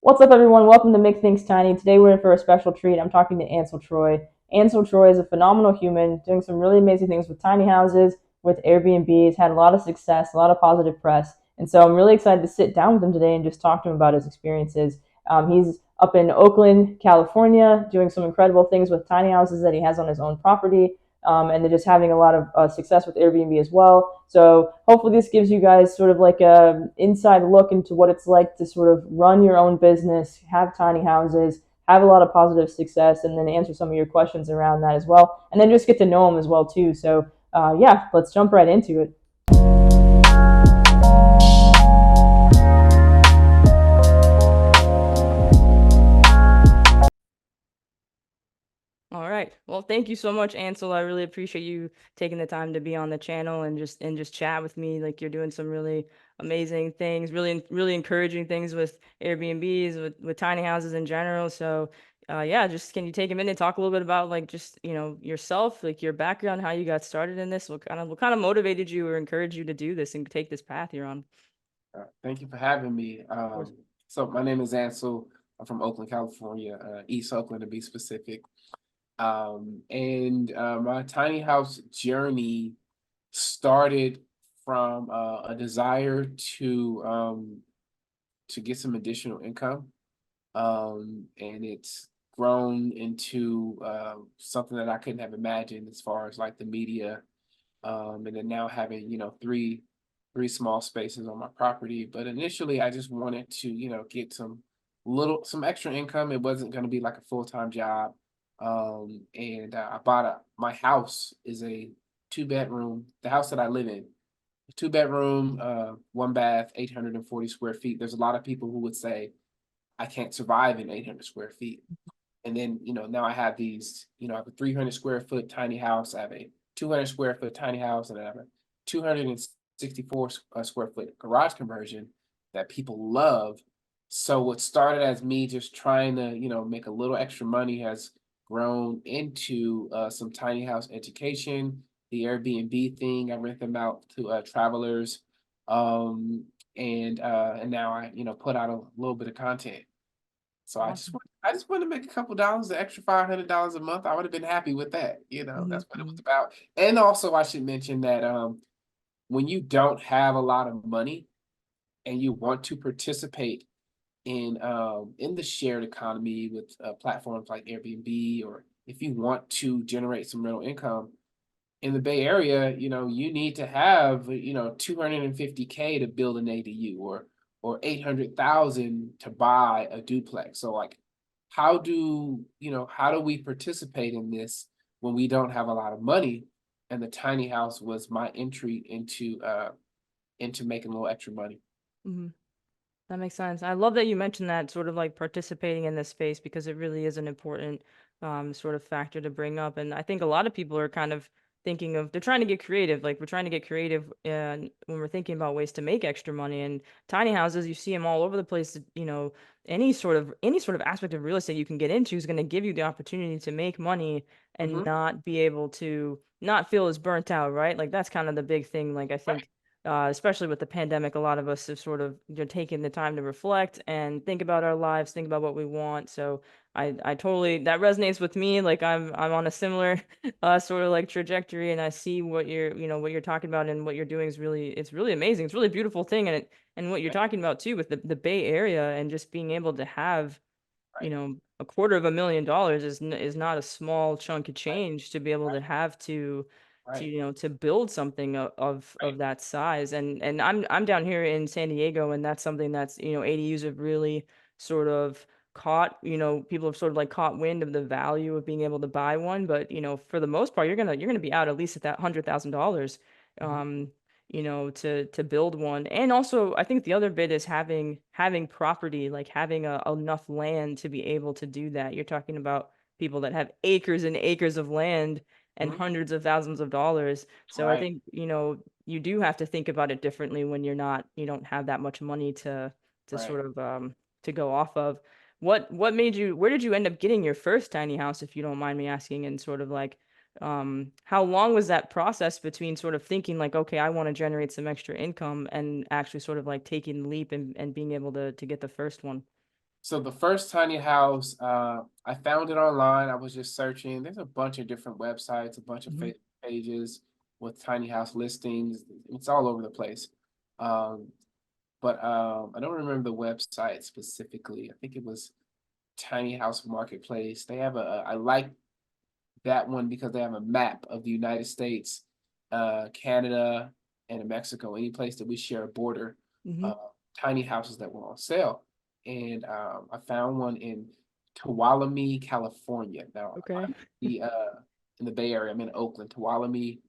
What's up, everyone? Welcome to Make Things Tiny. Today we're in for a special treat. I'm talking to Ansel Troy. Ansel Troy is a phenomenal human doing some really amazing things with tiny houses, with Airbnbs, had a lot of success, a lot of positive press. And so I'm really excited to sit down with him today and just talk to him about his experiences. He's up in Oakland, California, doing some incredible things with tiny houses that he has on his own property. And they're just having a lot of success with Airbnb as well. So hopefully this gives you guys sort of like a inside look into what it's like to sort of run your own business, have tiny houses, have a lot of positive success, and then answer some of your questions around that as well, and then just get to know them as well too. So yeah, let's jump right into it. All right. Well, thank you so much, Ansel. I really appreciate you taking the time to be on the channel and just chat with me. Like you're doing some really amazing things, really encouraging things with Airbnbs, with tiny houses in general. So, yeah, just can you take a minute, talk a little bit about like just, yourself, like your background, how you got started in this, what kind of motivated you or encouraged you to do this and take this path you're on? Thank you for having me. Of course. So my name is Ansel. I'm from Oakland, California, East Oakland to be specific. And My tiny house journey started from a desire to get some additional income, and it's grown into something that I couldn't have imagined as far as like the media, and then now having three small spaces on my property. But initially, I just wanted to get some extra income. It wasn't going to be like a full-time job. And I bought a my house is a two-bedroom. The house that I live in, two-bedroom, one bath, 840 square feet. There's a lot of people who would say I can't survive in 800 square feet. And then, now I have I have a 300 square foot tiny house. I have a 200 square foot tiny house, and I have a 264 square foot garage conversion that people love. So what started as me just trying to, make a little extra money has grown into some tiny house education, the Airbnb thing. I rent them out to travelers. Um, and now I, put out a little bit of content. So Awesome. I just want to make a couple dollars, the extra $500 a month. I would have been happy with that. That's what it was Mm-hmm. about. And also, I should mention that when you don't have a lot of money and you want to participate in the shared economy with platforms like Airbnb, or if you want to generate some rental income in the Bay Area, you need to have 250K to build an ADU, or 800,000 to buy a duplex. So like, how do we participate in this when we don't have a lot of money? And the tiny house was my entry into making a little extra money. Mm-hmm. That makes sense. I love that you mentioned that sort of like participating in this space because it really is an important sort of factor to bring up. And I think a lot of people are kind of thinking of they're trying to get creative. Like we're trying to get creative and when we're thinking about ways to make extra money. And tiny houses, you see them all over the place. Any sort of aspect of real estate you can get into is going to give you the opportunity to make money and Hmm. not be able to not feel as burnt out, right? Like that's kind of the big thing. Like I Right. think especially with the pandemic, a lot of us have sort of taken the time to reflect and think about our lives, think about what we want. So I totally that resonates with me. Like I'm on a similar sort of like trajectory, and I see what you're talking about and what you're doing is really amazing. It's a really beautiful thing, and what you're Right. talking about too with the Bay Area and just being able to have Right. a $250,000 is not a small chunk of Right. change to be able to have to Right. to build something of Right. that size. And I'm down here in San Diego, and that's something that's ADUs have really sort of caught, people have sort of like caught wind of the value of being able to buy one. But for the most part, you're gonna be out at least at that $100,000 Mhm. um to build one. And also I think the other bit is having property, like having enough land to be able to do that. You're talking about people that have acres and acres of land and Mhm. hundreds of thousands of dollars. So I Right. think you do have to think about it differently when you don't have that much money to Right. sort of to go off of. What made you, where did you end up getting your first tiny house, if you don't mind me asking? And sort of like how long was that process between sort of thinking like, okay, I want to generate some extra income and actually sort of like taking the leap and being able to get the first one? So the first tiny house, I found it online. I was just searching. There's a bunch of different websites, a bunch of Hmm. pages with tiny house listings. It's all over the place. Um, but I don't remember the website specifically. I think it was Tiny House Marketplace. They have I like that one because they have a map of the United States, Canada, and Mexico, any place that we share a border, Hmm. uh, tiny houses that were on sale. And I found one in Tuolumne, California. Now Okay. I'm in the Bay Area. I'm in Oakland. Tuolumne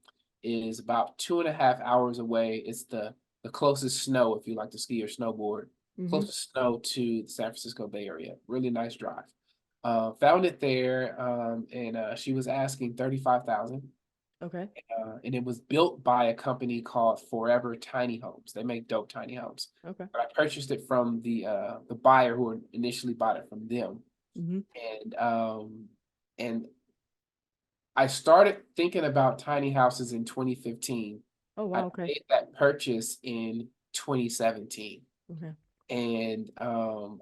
is about 2.5 hours away. It's the closest snow if you like to ski or snowboard, Hmm. closest snow to the San Francisco Bay Area. Really nice drive. Found it there, and she was asking 35,000, Okay. and it was built by a company called Forever Tiny Homes. They make dope tiny homes. Okay. But I purchased it from the buyer who initially bought it from them, Hmm. and um, and I started thinking about tiny houses in 2015. Oh I wow. Okay. made that purchase in 2017. Okay. And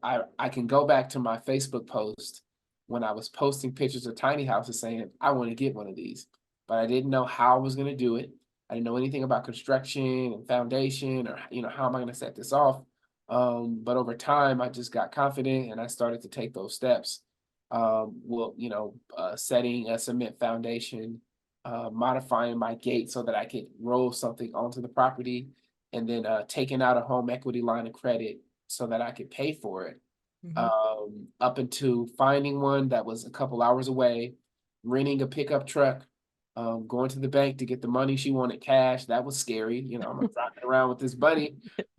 I can go back to my Facebook post when I was posting pictures of tiny houses saying I want to get one of these, but I didn't know how I was going to do it. I didn't know anything about construction and foundation, or how am I going to set this off. But over time, I just got confident and I started to take those steps. Well, setting a cement foundation, modifying my gate so that I could roll something onto the property, and then taking out a home equity line of credit so that I could pay for it. Hmm. Up into finding one that was a couple hours away, renting a pickup truck, going to the bank to get the money she wanted cash. That was scary. I'm driving around with this money.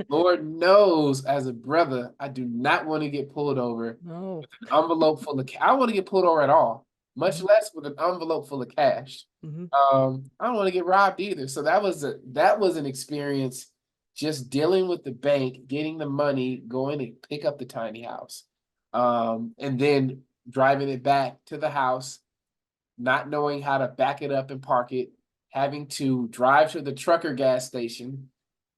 Lord knows, as a brother, I do not want to get pulled over No. with an envelope full of cash. I don't want to get pulled over at all, much Hmm. less with an envelope full of cash. Hmm. I don't want to get robbed either. So that was an experience, just dealing with the bank, getting the money, going to pick up the tiny house, and then driving it back to the house, not knowing how to back it up and park it, having to drive to the trucker gas station,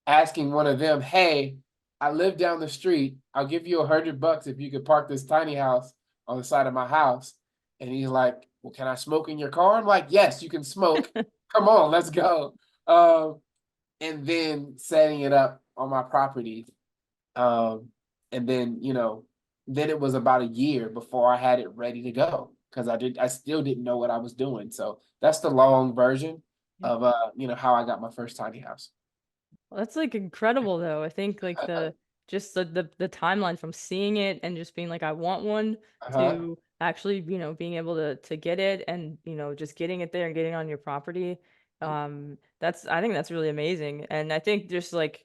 asking one of them, "Hey, I live down the street. I'll give you $100 if you could park this tiny house on the side of my house." And he's like, "Well, can I smoke in your car?" I'm like, "Yes, you can smoke. Come on, let's go." Um, and then setting it up on my property. Um, and then it was about a year before I had it ready to go because I still didn't know what I was doing. So that's the long version Yeah. of how I got my first tiny house. Well, that's like incredible though. I think like the just the timeline from seeing it and just being like I want one Uh-huh. to actually, being able to get it and, just getting it there and getting on your property. That's I think that's really amazing. And I think just like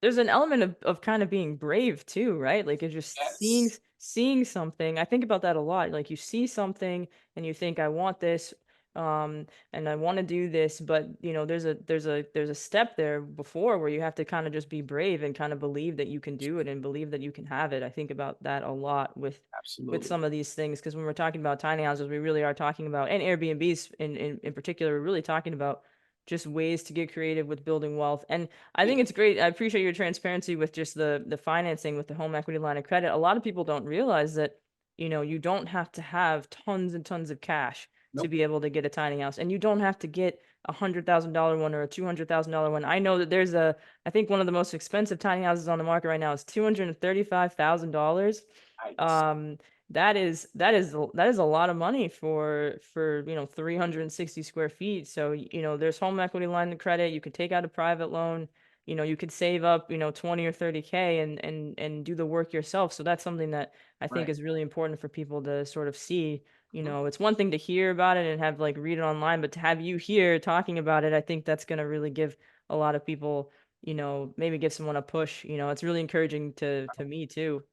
there's an element of kind of being brave too, right? Like it's just seeing Yes. seeing something. I think about that a lot. Like you see something and you think, I want this, and I want to do this, but there's a step there before where you have to kind of just be brave and kind of believe that you can do it and believe that you can have it. I think about that a lot with Absolutely. some of these things because when we're talking about tiny houses, we really are talking about, and Airbnbs in particular, we're really talking about just ways to get creative with building wealth. And I Yeah. think it's great. I appreciate your transparency with just the financing with the home equity line of credit. A lot of people don't realize that, you don't have to have tons and tons of cash to Nope. be able to get a tiny house. And you don't have to get $100,000 one or a $200,000 one. I know that I think one of the most expensive tiny houses on the market right now is $235,000. Right. Um, that is a lot of money for 360 square feet. So there's home equity line of credit. You could take out a private loan. You could save up 20 or 30K and do the work yourself. So that's something that I think Right. is really important for people to sort of see. Mhm. It's one thing to hear about it and have like read it online, but to have you here talking about it, I think that's going to really give a lot of people, maybe give someone a push. It's really encouraging to me too.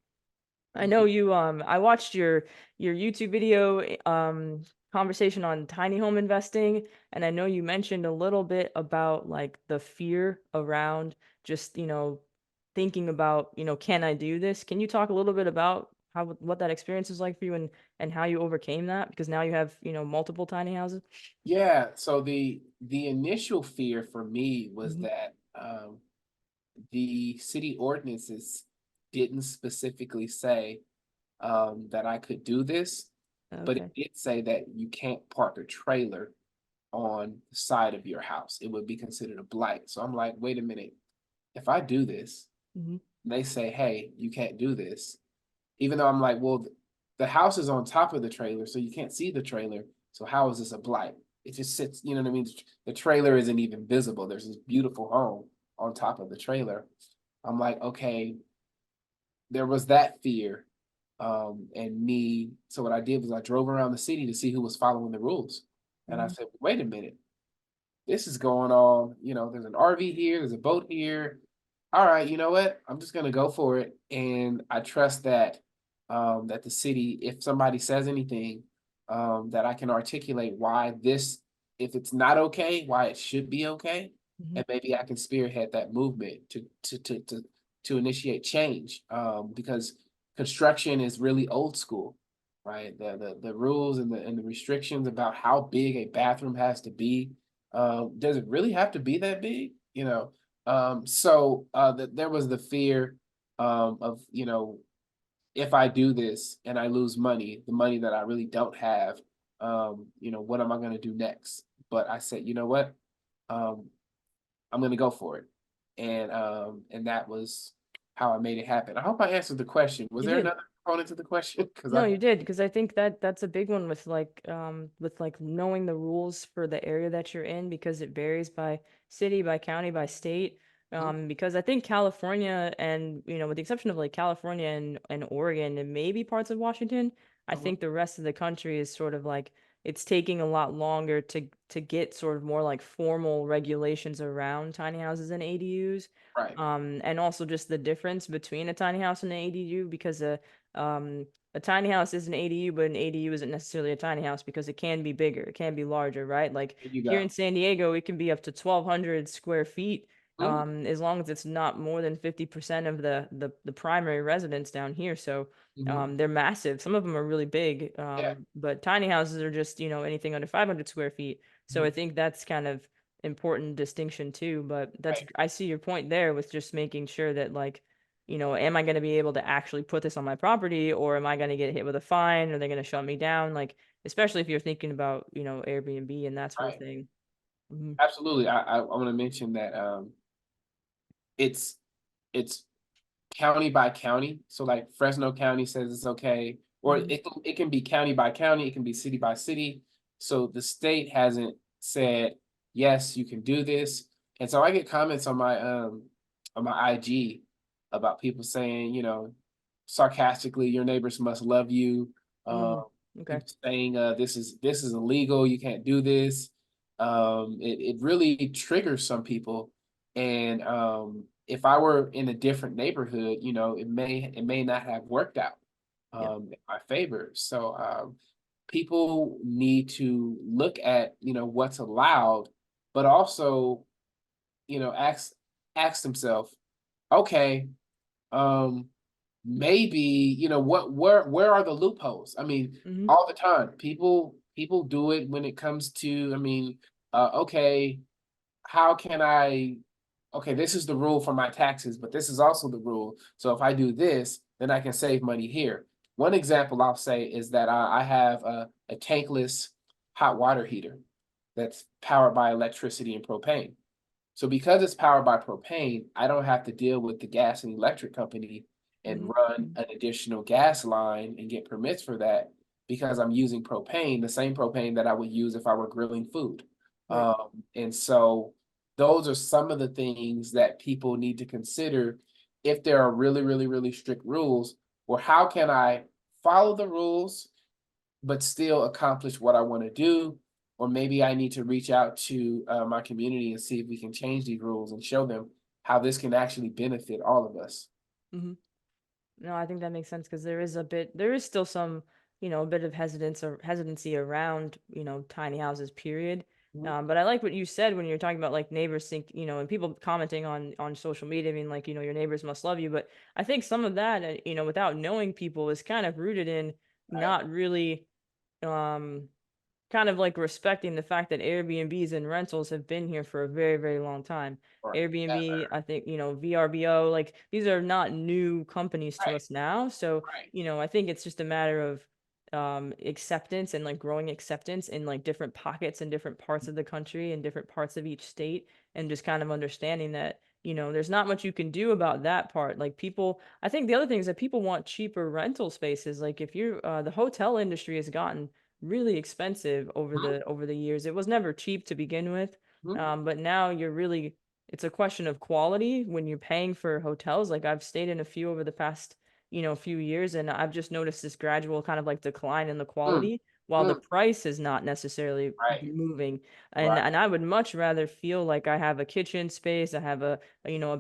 I Thank know you. I watched your YouTube video conversation on tiny home investing, and I know you mentioned a little bit about like the fear around just, thinking about, can I do this? Can you talk a little bit about what that experience is like for you and how you overcame that? Because now you have, multiple tiny houses. Yeah. So the initial fear for me was Hmm. that the city ordinances didn't specifically say that I could do this, but it Okay. did say that you can't park a trailer on the side of your house. It would be considered a blight. So I'm like, wait a minute. If I do this, Hmm. and they say, hey, you can't do this, even though I'm like, well, the house is on top of the trailer, so you can't see the trailer. So how is this a blight? It just sits, you know what I mean? The trailer isn't even visible. There's this beautiful home on top of the trailer. I'm like, okay, there was that fear. And me, so what I did was I drove around the city to see who was following the rules. And I Hmm. said, wait a minute, this is going on. There's an RV here, there's a boat here. All right, you know what? I'm just gonna go for it. And I trust that the city, if somebody says anything, that I can articulate why this, if it's not okay, why it should be okay. Hmm. And maybe I can spearhead that movement to initiate change. Because construction is really old school, right? The rules and the restrictions about how big a bathroom has to be, does it really have to be that big? That there was the fear of, if I do this and I lose money, the money that I really don't have, what am I going to do next? But I said, you know what? Um, I'm going to go for it. And that was how I made it happen. I hope I answered the question. Was You there did. another component to the question? Because No, I, you did, because I think that that's a big one with like knowing the rules for the area that you're in, because it varies by city, by county, by state. Mhm. Because I think California and, with the exception of like California and Oregon and maybe parts of Washington, I Mhm. think the rest of the country is sort of like it's taking a lot longer to get sort of more like formal regulations around tiny houses and ADUs. Right. And also just the difference between a tiny house and an ADU, because um a tiny house is an ADU, but an ADU isn't necessarily a tiny house because it can be bigger, it can be larger, right? Like There you here in go. San Diego, it can be up to 1,200 square feet, Mhm. as long as it's not more than 50% of the primary residence down here. So, Mhm. they're massive. Some of them are really big, Yeah. but tiny houses are just, anything under 500 square feet. So Mhm. I think that's kind of important distinction too. But that's, Right. I see your point there with just making sure that like, am I going to be able to actually put this on my property, or am I going to get hit with a fine? Are they going to shut me down? Like, especially if you're thinking about, Airbnb and that sort of Right. thing. Hmm. Absolutely. I want to mention that it's it's county by county. So like Fresno County says it's okay, or Hmm. it can be county by county, it can be city by city. So the state hasn't said yes, you can do this. And so I get comments on my IG about people saying, sarcastically, your neighbors must love you. Mm. Um, Okay. People saying this is illegal, you can't do this. It really triggers some people. And if I were in a different neighborhood, it may not have worked out Yep. in my favor. So people need to look at what's allowed, but also ask themselves, okay, um, maybe where are the loopholes? I mean, Hmm. all the time people do it when it comes to, I mean, okay, how can I, okay, this is the rule for my taxes, but this is also the rule. So if I do this, then I can save money here. One example I'll say is that I have a tankless hot water heater that's powered by electricity and propane. So because it's powered by propane, I don't have to deal with the gas and electric company and Hmm. run an additional gas line and get permits for that, because I'm using propane, the same propane that I would use if I were grilling food. Right. And so those are some of the things that people need to consider if there are really, really, really strict rules. Or how can I follow the rules but still accomplish what I want to do? Or maybe I need to reach out to my community and see if we can change these rules and show them how this can actually benefit all of us. Hmm. No, I think that makes sense because there is still some, a bit of hesitancy around, tiny houses, period. Mhm. But I like what you said when you're talking about like neighbors think, and people commenting on social media. I mean, like, your neighbors must love you. But I think some of that, without knowing people, is kind of rooted in Right. not really, um kind of like respecting the fact that Airbnbs and rentals have been here for a very, very long time. Or Airbnb, ever. I think, VRBO, like these are not new companies to Right, us now. So, right. I think it's just a matter of acceptance and like growing acceptance in like different pockets and different parts of the country and different parts of each state, and just kind of understanding that, there's not much you can do about that part. Like people, I think the other thing is that people want cheaper rental spaces. Like if you're the hotel industry has gotten really expensive Mhm, over the years. It was never cheap to begin with, mhm, but now it's a question of quality when you're paying for hotels. Like I've stayed in a few over the past, few years, and I've just noticed this gradual kind of like decline in the mm, quality, while the mm. price is not necessarily Right, moving. And right. I would much rather feel like I have a kitchen space, I have a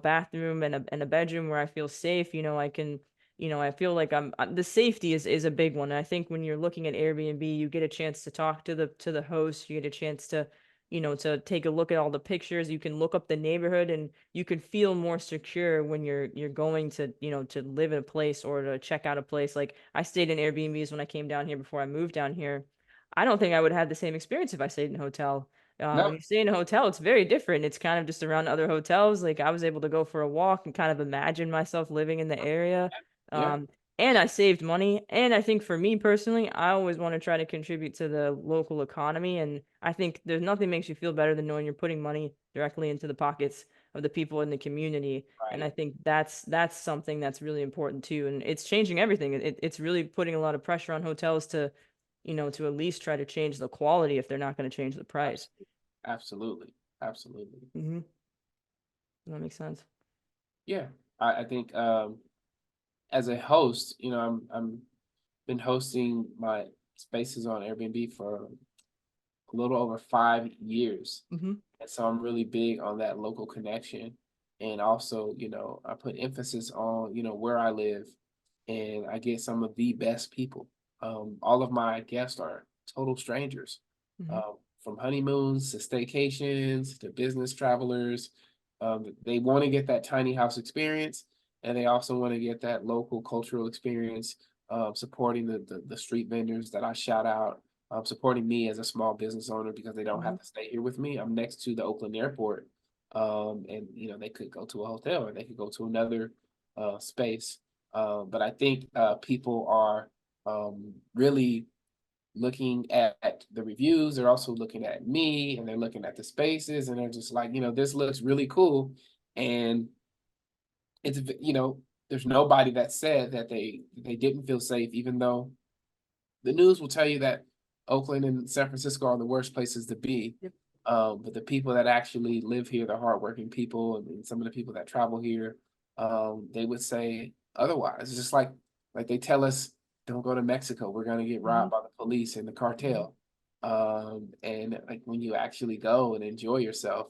bathroom and a bedroom where I feel safe. I can I feel like the safety is a big one. I think when you're looking at Airbnb, you get a chance to talk to the host, you get a chance to, to take a look at all the pictures, you can look up the neighborhood, and you can feel more secure when you're going to, to live in a place or to check out a place. Like I stayed in Airbnbs when I came down here before I moved down here. I don't think I would have the same experience if I stayed in a hotel. When No, you stay in a hotel, it's very different. It's kind of just around other hotels. Like I was able to go for a walk and kind of imagine myself living in the area. yeah, Um, and I saved money. And I think for me personally, I always want to try to contribute to the local economy. And I think there's nothing makes you feel better than knowing you're putting money directly into the pockets of the people in the community. And right. I think that's something that's really important too. And it's changing everything. It's really putting a lot of pressure on hotels to, to at least try to change the quality if they're not going to change the price. Absolutely, absolutely, absolutely. Mm-hmm. That makes sense. Yeah, I think as a host, I'm been hosting my spaces on Airbnb for a little over 5 years. Mm-hmm. And so I'm really big on that local connection. And also, I put emphasis on, where I live and I get some of the best people. All of my guests are total strangers, Mm-hmm. um, from honeymoons to staycations to business travelers. They want to get that tiny house experience, and they also want to get that local cultural experience, supporting the street vendors that I shout out, supporting me as a small business owner because they don't Mm-hmm. have to stay here with me. I'm next to the Oakland airport, and they could go to a hotel or they could go to another space. But I think people are really looking at the reviews. They're also looking at me and they're looking at the spaces and they're just like, this looks really cool. And it's, there's nobody that said that they didn't feel safe, even though the news will tell you that Oakland and San Francisco are the worst places to be. Yep. But the people that actually live here, the hardworking people, and some of the people that travel here, they would say otherwise. It's just like they tell us, don't go to Mexico. We're gonna get Mm-hmm. robbed by the police and the Mm-hmm. cartel. And like when you actually go and enjoy yourself,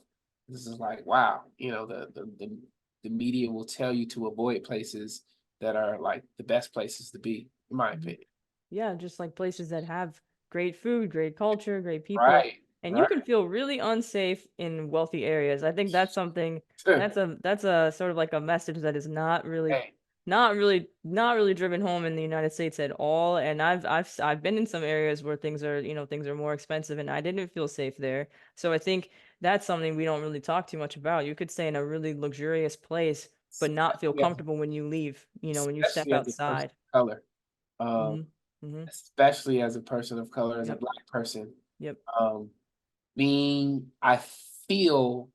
this is like, wow, the media will tell you to avoid places that are like the best places to be, in my Mm-hmm. opinion. Yeah, just like places that have great food, great culture, great people. Right, And you right. can feel really unsafe in wealthy areas. I think that's something that's a sort of like a message that is Hey, not really driven home in the United States at all. And I've been in some areas where things are more expensive and I didn't feel safe there. So I think that's something we don't really talk too much about. You could stay in a really luxurious place but not feel especially as, comfortable when you leave, when you step especially as a person outside. of color, um, Hmm. Hmm. especially as a person of color, as a Yep. Black person, Yep. um, being, feel,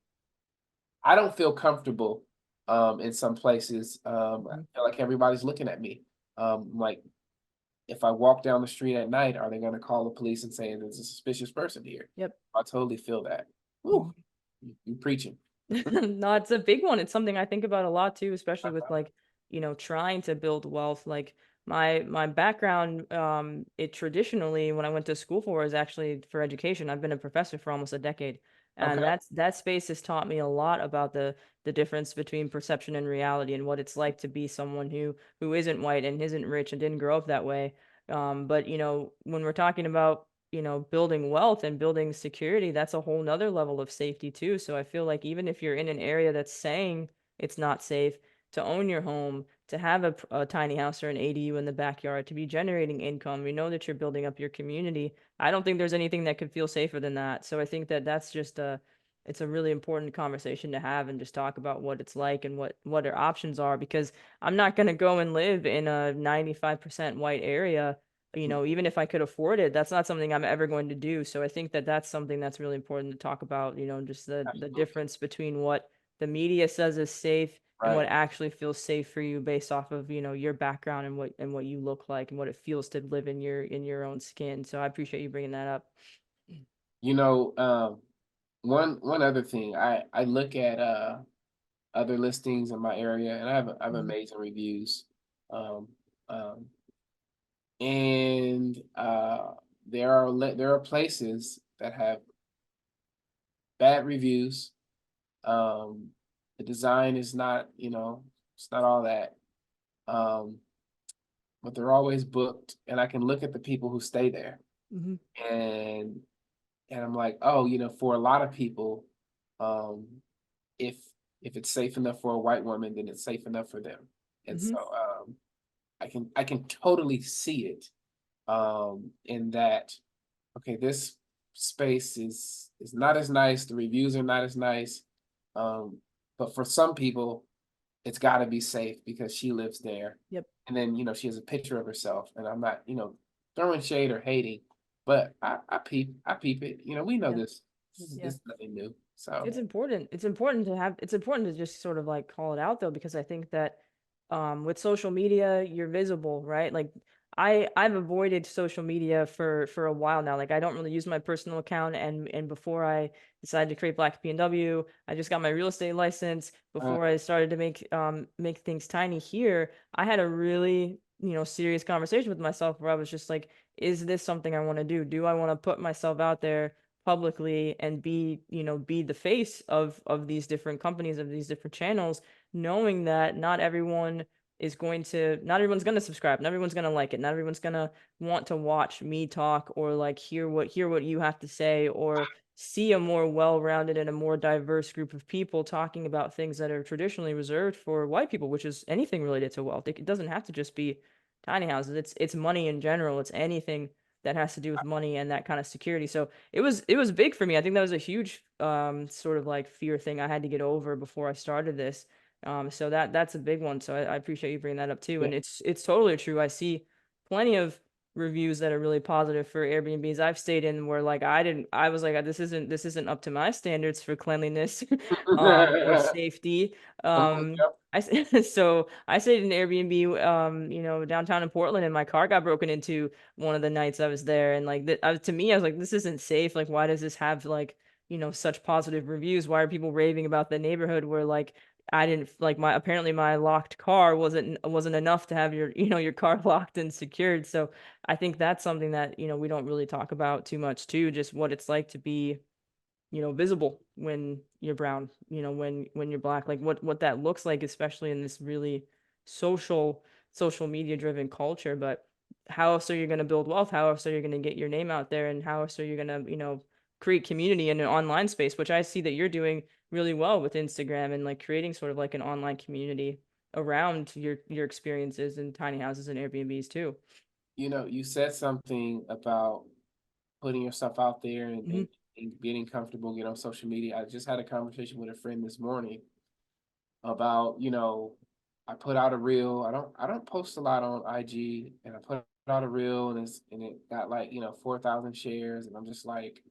I don't feel comfortable, in some places. I Mhm. feel like everybody's looking at me. Like if I walk down the street at night, are they going to call the police and say there's a suspicious person here? Yep. I totally feel that. Woo, Mhm. you preaching. No, it's a big one. It's something I think about a lot too, especially with like, trying to build wealth. Like my background, it traditionally when I went to school for is actually for education. I've been a professor for almost a decade. And Okay. that space has taught me a lot about the difference between perception and reality and what it's like to be someone who isn't white and isn't rich and didn't grow up that way. But when we're talking about building wealth and building security, that's a whole nother level of safety too. So I feel like even if you're in an area that's saying it's not safe, to own your home, to have a tiny house or an ADU in the backyard, to be generating income. We know that you're building up your community. I don't think there's anything that could feel safer than that. So I think that that's just it's a really important conversation to have and just talk about what it's like and what our options are, because I'm not going to go and live in a 95% white area, even if I could afford it. That's not something I'm ever going to do. So I think that that's something that's really important to talk about, just the Absolutely. difference between what the media says is safe and what Right. actually feels safe for you based off of, your background and what you look like and what it feels to live in your own skin. So I appreciate you bringing that up. You know, one other thing, I look at other listings in my area, and I have Mhm. amazing reviews. Um, um, and there are places that have bad reviews. Um, the design is not, it's not all that. Um, but they're always booked, and I can look at the people who stay there, Mhm. and I'm like, oh, for a lot of people, um, if it's safe enough for a white woman, then it's safe enough for them. And so Mhm. I can totally see it, in that, okay, this space is not as nice, the reviews are not as nice. Um, but for some people, it's got to be safe because she lives there. Yep. And then, she has a picture of herself, and I'm not, throwing shade or hating, but I peep it. We know Yeah. this. This Yeah. is nothing new. So, It's important. It's important to just sort of like call it out though, because I think that with social media, you're visible, right? Like I've avoided social media for a while now. Like I don't really use my personal account, and before I decided to create Black PNW, I just got my real estate license. uh, Before I started to make things tiny here, I had a really, serious conversation with myself where I was just like, is this something I want to do? Do I want to put myself out there publicly and be the face of these different companies, of these different channels, knowing that not everyone's going to subscribe, not everyone's going to like it, not everyone's going to want to watch me talk or like hear what you have to say, or see a more well-rounded and a more diverse group of people talking about things that are traditionally reserved for white people, which is anything related to wealth. It doesn't have to just be tiny houses. It's money in general. It's anything that has to do with money and that kind of security. So it was big for me. I think that was a huge sort of like fear thing I had to get over before I started this. So that's a big one. So I appreciate you bringing that up too. yeah. And it's totally true. I see plenty of reviews that are really positive for Airbnbs I've stayed in where like I was like, this isn't up to my standards for cleanliness or safety. I'm with Um you. so I stayed in Airbnb downtown in Portland, and my car got broken into one of the nights I was there, and like to me I was like, this isn't safe. Like why does this have like such positive reviews? Why are people raving about the neighborhood where like I didn't like my apparently my locked car wasn't enough to have your car locked and secured. So I think that's something that we don't really talk about too much too, just what it's like to be visible when you're brown, when you're black, like what that looks like, especially in this really social social media driven culture. But how else are you going to build wealth? How else are you going to get your name out there? And how else are you going to, create community in an online space, which I see that you're doing really well with Instagram and like creating sort of like an online community around your experiences in tiny houses and Airbnbs too. You said something about putting yourself out there, and, Hmm. and getting comfortable, get on social media. I just had a conversation with a friend this morning about, I put out a reel. I don't post a lot on IG, and I put out a reel, and it got like, 4,000 shares, and I'm just like,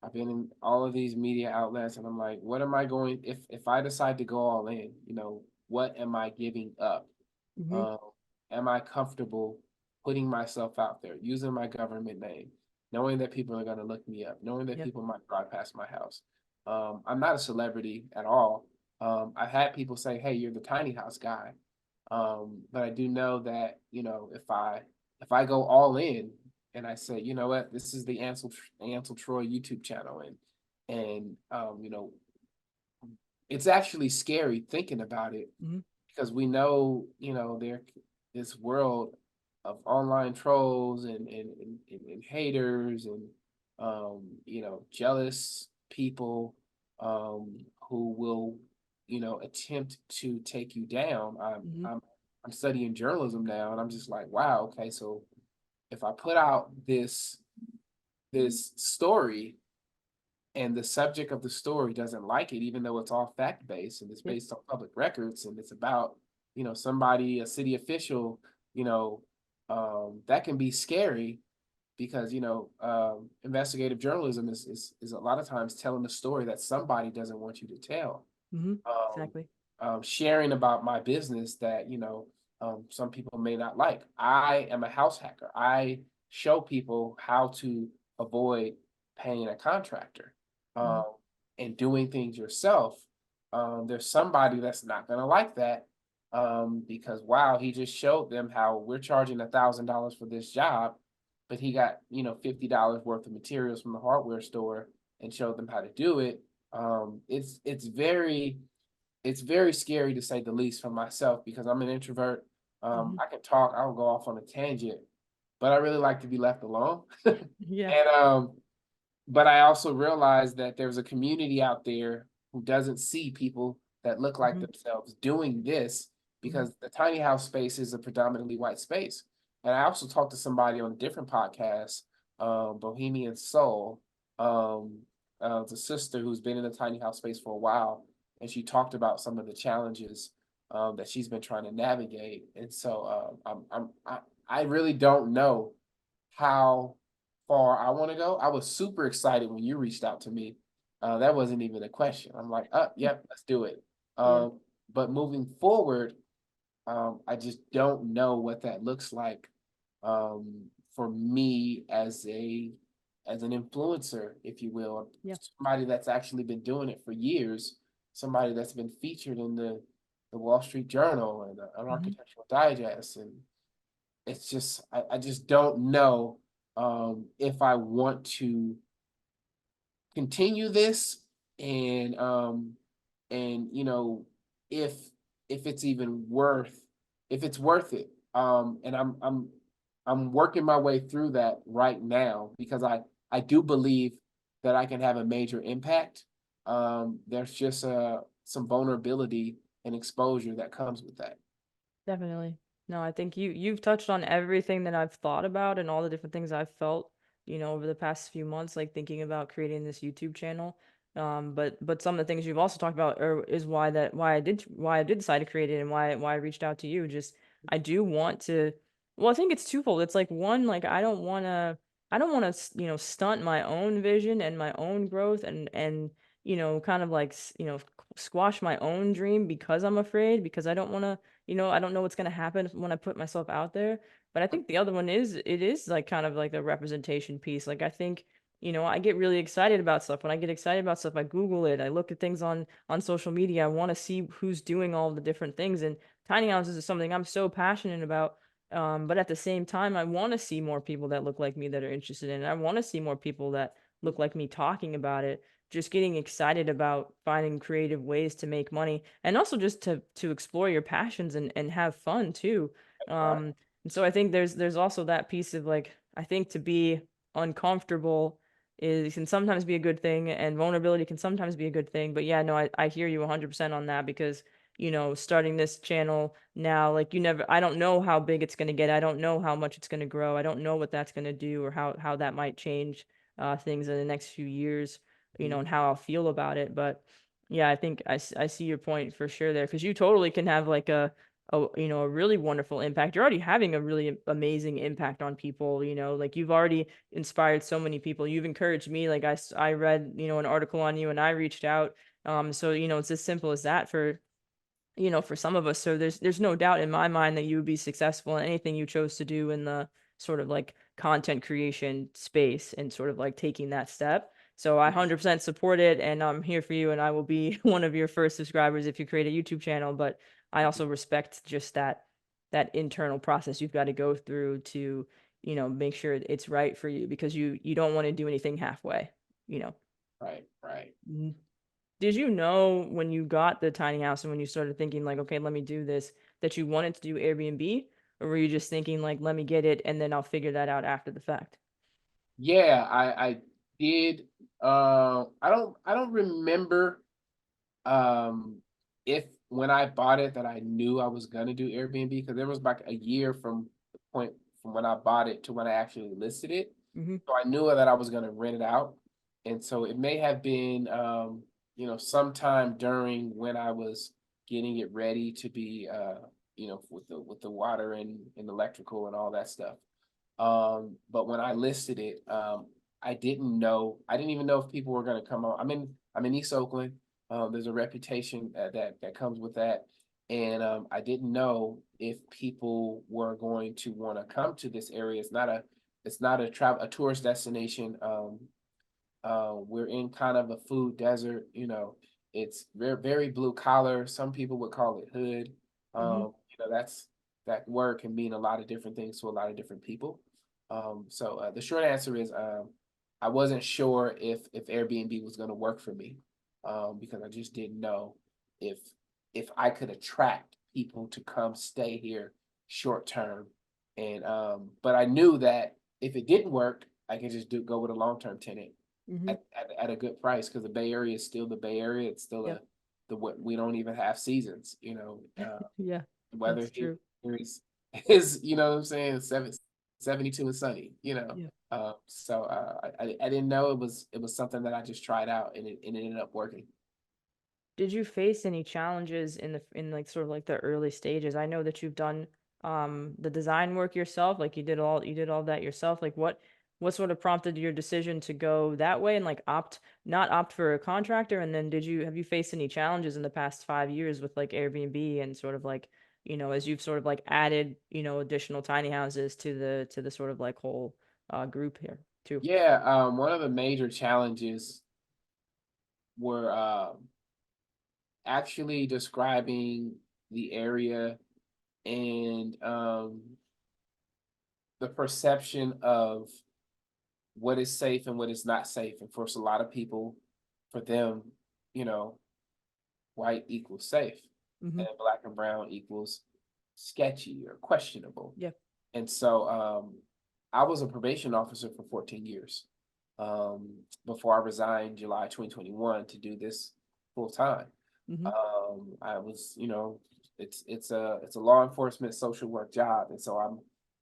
I've been in all of these media outlets, and I'm like, what am I going if I decide to go all in, what am I giving up? Hmm. Um, am I comfortable putting myself out there, using my government name, knowing that people are going to look me up, knowing that Yep. people might drive past my house? I'm not a celebrity at all. I've had people say, "Hey, you're the tiny house guy," but I do know that, if I go all in, and I say, you know what, this is the Ansel Troy YouTube channel, and it's actually scary thinking about it, Hmm. because we know, there this world of online trolls, and haters, and jealous people, who will, attempt to take you down. Hmm. I'm studying journalism now, and I'm just like, wow, okay, so if I put out this story and the subject of the story doesn't like it, even though it's all fact based and it's Yep. based on public records and it's about, somebody, a city official, you know, that can be scary because, investigative journalism is a lot of times telling a story that somebody doesn't want you to tell. Mm-hmm. Um, Exactly. Sharing about my business that, some people may not like. I am a house hacker. I show people how to avoid paying a contractor, Mm-hmm. um, and doing things yourself. There's somebody that's not going to like that, because wow, he just showed them how we're charging $1,000 for this job, but he got, $50 worth of materials from the hardware store and showed them how to do it. It's very scary to say the least for myself because I'm an introvert. Mm-hmm. I can talk, I'll go off on a tangent, but I really like to be left alone. Yeah. And but I also realize that there's a community out there who doesn't see people that look like Mm-hmm. themselves doing this Mm-hmm. because the tiny house space is a predominantly white space. And I also talked to somebody on a different podcast, Bohemian Soul, the sister who's been in the tiny house space for a while, and she talked about some of the challenges that she's been trying to navigate. And so I really don't know how far I want to go. I was super excited when you reached out to me. That wasn't even a question. I'm like, yep, let's do it. Yeah. But moving forward, I just don't know what that looks like, um, for me as an influencer, if you will, Yeah. somebody that's actually been doing it for years, somebody that's been featured in the Wall Street Journal and an Mm-hmm. Architectural Digest, and it's just I just don't know, if I want to continue this and if it's even worth if it's worth it. And I'm working my way through that right now because I do believe that I can have a major impact. There's just some vulnerability and exposure that comes with that. Definitely. No, I think you've touched on everything that I've thought about and all the different things I've felt, over the past few months, like thinking about creating this YouTube channel. But some of the things you've also talked about is why I did decide to create it and why I reached out to you. Just I do want to. Well, I think it's twofold. It's like one, like I don't want to stunt my own vision and my own growth and kind of like squash my own dream because I'm afraid because I don't want to I don't know what's gonna happen when I put myself out there. But I think the other one is it is like kind of like the representation piece. Like I think, I get really excited about stuff. When I get excited about stuff, I Google it. I look at things on social media. I want to see who's doing all the different things. And tiny houses is something I'm so passionate about. But at the same time, I want to see more people that look like me that are interested in it. I want to see more people that look like me talking about it, just getting excited about finding creative ways to make money and also just to explore your passions and have fun too. Right. And so I think there's also that piece of like I think to be uncomfortable is can sometimes be a good thing and vulnerability can sometimes be a good thing. But yeah, no, I hear you 100% on that because starting this channel now, like I don't know how big it's going to get. I don't know how much it's going to grow. I don't know what that's going to do or how that might change things in the next few years, Mhm. and how I'll feel about it. But yeah, I think I see your point for sure there because you totally can have like a really wonderful impact. You're already having a really amazing impact on people, like you've already inspired so many people. You've encouraged me. Like I read, an article on you and I reached out. So, it's as simple as that for some of us. So there's no doubt in my mind that you would be successful in anything you chose to do in the sort of like content creation space and sort of like taking that step. So I 100% support it and I'm here for you and I will be one of your first subscribers if you create a YouTube channel, but I also respect just that internal process you've got to go through to, make sure it's right for you because you don't want to do anything halfway, you know. Right, right. Did you know when you got the tiny house and when you started thinking like, okay, let me do this, that you wanted to do Airbnb? Or were you just thinking like, let me get it and then I'll figure that out after the fact? Yeah, I did. I don't remember, um if when I bought it that I knew I was gonna do Airbnb, because there was like a year from the point from when I bought it to when I actually listed it. Mm-hmm. So I knew that I was gonna rent it out. And so it may have been sometime during when I was getting it ready to be with the water and electrical and all that stuff. But when I listed it, I didn't even know if people were gonna come on. I'm in East Oakland. There's a reputation that comes with that. And I didn't know if people were going to want to come to this area. It's not a tourist destination. We're in kind of a food desert, it's very, very blue collar. Some people would call it hood. Mm-hmm. That word can mean a lot of different things to a lot of different people. So the short answer is I wasn't sure if Airbnb was going to work for me, because I just didn't know if if I could attract people to come stay here short term. And but I knew that if it didn't work, I could just go with a long term tenant Mm-hmm. at a good price, because the Bay Area is still the Bay Area. It's still Yep. we don't even have seasons. Yeah, The weather that's here true. is what I'm saying, 72 and sunny. Yeah. I didn't know it was something that I just tried out, and it ended up working. Did you face any challenges in like sort of like the early stages? I know that you've done the design work yourself, like you did all that yourself. Like what sort of prompted your decision to go that way and like not opt for a contractor? And then have you faced any challenges in the past 5 years with like Airbnb and sort of like, as you've sort of like added, additional tiny houses to the sort of like whole group here too? Yeah, one of the major challenges were actually describing the area, and the perception of what is safe and what is not safe. And for a lot of people, for them, you know, white equals safe, Mm-hmm. and black and brown equals sketchy or questionable. Yeah. And so I was a probation officer for 14 years, before I resigned July 2021 to do this full time. Mm-hmm. I was, it's a law enforcement social work job, and so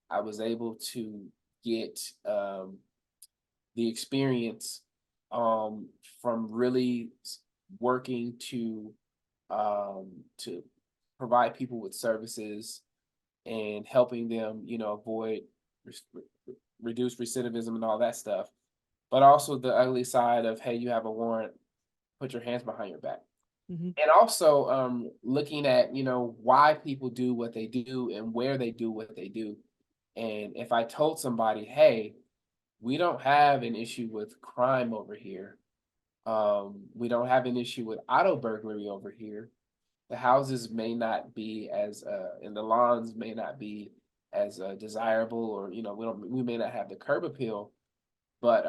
I was able to get the experience, from really working to provide people with services and helping them, avoid reduce recidivism and all that stuff, but also the ugly side of, hey, you have a warrant, put your hands behind your back. Mm-hmm. And also looking at, why people do what they do and where they do what they do. And if I told somebody, hey, we don't have an issue with crime over here, we don't have an issue with auto burglary over here, the houses may not be as and the lawns may not be as desirable, or we may not have the curb appeal, but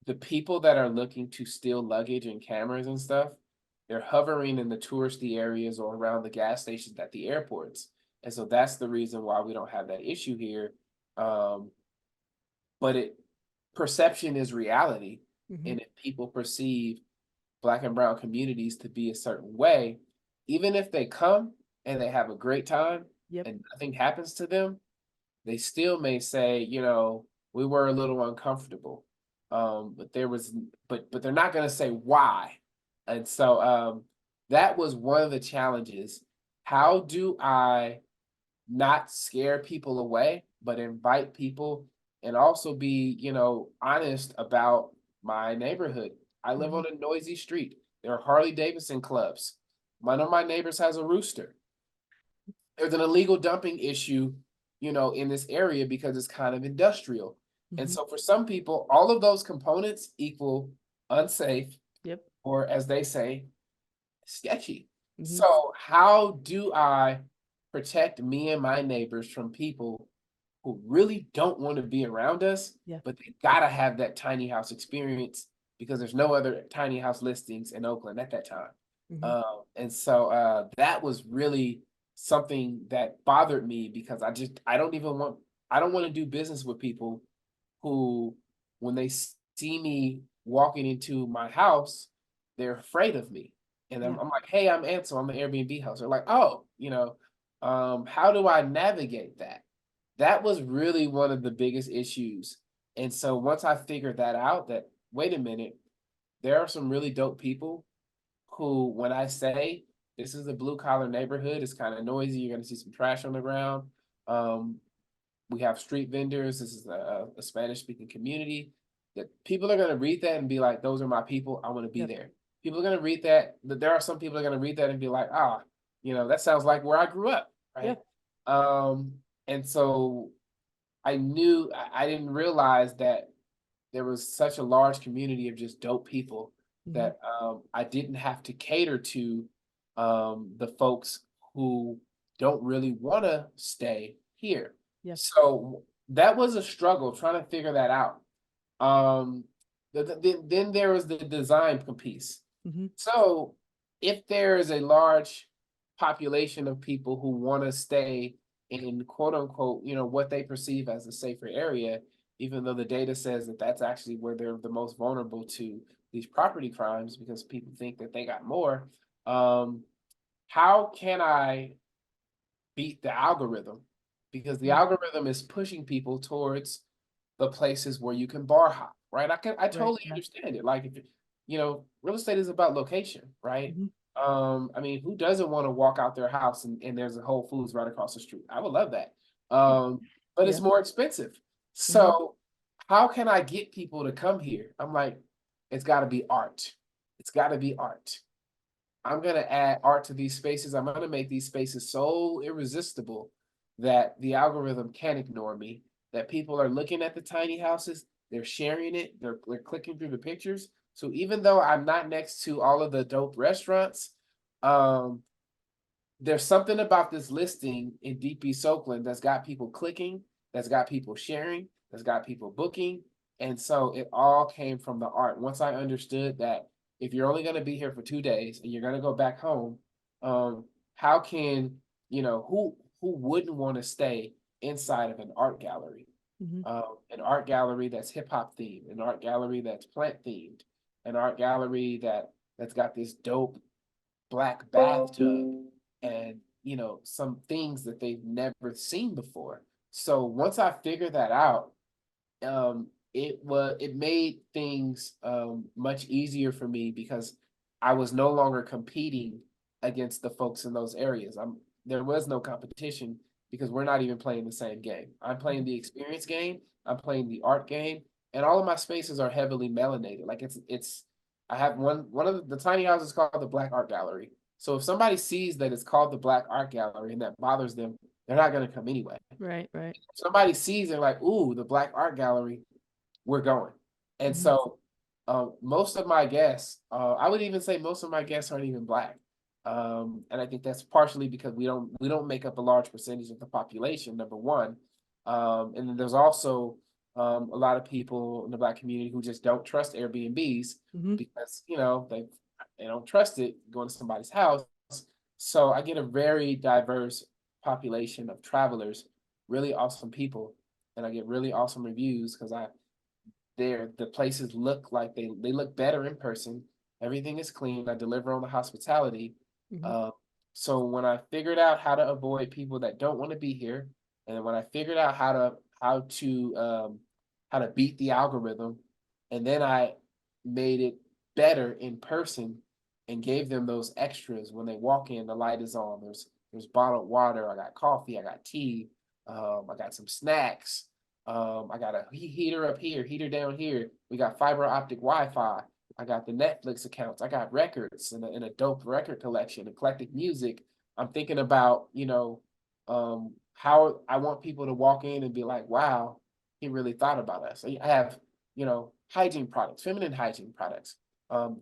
the people that are looking to steal luggage and cameras and stuff, they're hovering in the touristy areas or around the gas stations at the airports. And so that's the reason why we don't have that issue here. Um, but perception is reality. Mm-hmm. And if people perceive black and brown communities to be a certain way, even if they come and they have a great time Yep. and nothing happens to them, they still may say, we were a little uncomfortable. But they're not gonna say why. And so that was one of the challenges. How do I not scare people away, but invite people, and also be, honest about my neighborhood? I live Mm-hmm. on a noisy street. There are Harley Davidson clubs. One of my neighbors has a rooster. There's an illegal dumping issue, in this area because it's kind of industrial. And Mm-hmm. so for some people, all of those components equal unsafe, Yep. or as they say, sketchy. Mm-hmm. So how do I protect me and my neighbors from people who really don't want to be around us, Yeah. but they gotta have that tiny house experience because there's no other tiny house listings in Oakland at that time. Mm-hmm. And so that was really something that bothered me, because I don't want to do business with people who, when they see me walking into my house, they're afraid of me. And Yeah. I'm like, hey, I'm Ansel, I'm the Airbnb host. They're like, oh, how do I navigate that? That was really one of the biggest issues. And so once I figured that out, that wait a minute, there are some really dope people who, when I say this is a blue collar neighborhood, it's kind of noisy. You're going to see some trash on the ground. Um, we have street vendors. This is a Spanish speaking community. That people are going to read that and be like, those are my people. I want to be Yep. there. People are going to read that. There are some people are going to read that and be like, ah, that sounds like where I grew up, Yeah. right? Um, and so I didn't realize that there was such a large community of just dope people Mm-hmm. that I didn't have to cater to the folks who don't really want to stay here. Yeah. So that was a struggle trying to figure that out. Um, then there was the design piece. Mm-hmm. So if there is a large population of people who want to stay in quote unquote, what they perceive as a safer area, even though the data says that that's actually where they're the most vulnerable to these property crimes because people think that they got more. Um, how can I beat the algorithm? Because the Yeah. algorithm is pushing people towards the places where you can bar hop, right? I Right. totally Yeah. understand it. Like if real estate is about location, right? Mm-hmm. I mean, who doesn't want to walk out their house and there's a Whole Foods right across the street? I would love that. But it's Yeah. more expensive. Mm-hmm. So how can I get people to come here? I'm like, it's gotta be art. It's gotta be art. I'm gonna add art to these spaces. I'm gonna make these spaces so irresistible that the algorithm can't ignore me. That people are looking at the tiny houses, they're sharing it, they're clicking through the pictures. So even though I'm not next to all of the dope restaurants, um, there's something about this listing in Deep East Oakland that's got people clicking, that's got people sharing, that's got people booking. And so it all came from the art. Once I understood that if you're only going to be here for 2 days and you're going to go back home, um, how can, who wouldn't want to stay inside of an art gallery? Mm-hmm. An art gallery that's hip hop themed, an art gallery that's plant themed, an art gallery that's got this dope black bathtub and some things that they've never seen before. So once I figured that out, it made things much easier for me because I was no longer competing against the folks in those areas. There was no competition because we're not even playing the same game. I'm playing the experience game, I'm playing the art game, and all of my spaces are heavily melanated. Like it's I have one of the tiny houses called the Black Art Gallery. So if somebody sees that it's called the Black Art Gallery and that bothers them, they're not going to come anyway. Right. Right. If somebody sees it like, ooh, the Black Art Gallery, we're going. And Mm-hmm. so most of my guests, I would even say most of my guests aren't even Black. And I think that's partially because we don't make up a large percentage of the population, number one. And then there's also a lot of people in the Black community who just don't trust Airbnbs Mm-hmm. because they don't trust it going to somebody's house. So I get a very diverse population of travelers, really awesome people, and I get really awesome reviews because the places look like they look better in person. Everything is clean. I deliver on the hospitality. Mm-hmm. Uh, so when I figured out how to avoid people that don't want to be here, and when I figured out how to beat the algorithm, and then I made it better in person and gave them those extras when they walk in. The light is on. There's bottled water. I got coffee. I got tea. I got some snacks. I got a heater up here, heater down here. We got fiber optic Wi-Fi. I got the Netflix accounts. I got records and a dope record collection, eclectic music. I'm thinking about, how I want people to walk in and be like, wow, he really thought about us. I have, hygiene products, feminine hygiene products.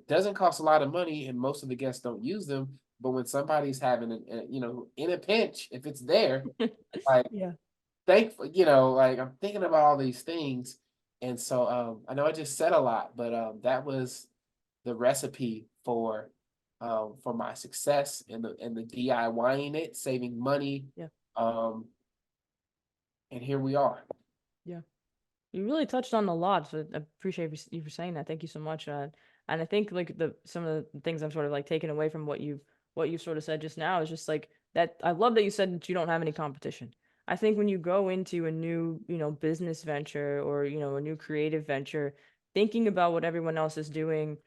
Doesn't cost a lot of money and most of the guests don't use them. But when somebody's having in a pinch, if it's there, like Yeah. thankful, like I'm thinking about all these things. And so I know I just said a lot, but that was the recipe for my success and the DIYing it, saving money. Yeah. Um, and here we are. Yeah. You really touched on a lot, so I appreciate you for saying that. Thank you so much. And I think like the some of the things I'm sort of like taking away from what you sort of said just now is just like that. I love that you said that you don't have any competition. I think when you go into a new, business venture or, a new creative venture, thinking about what everyone else is doing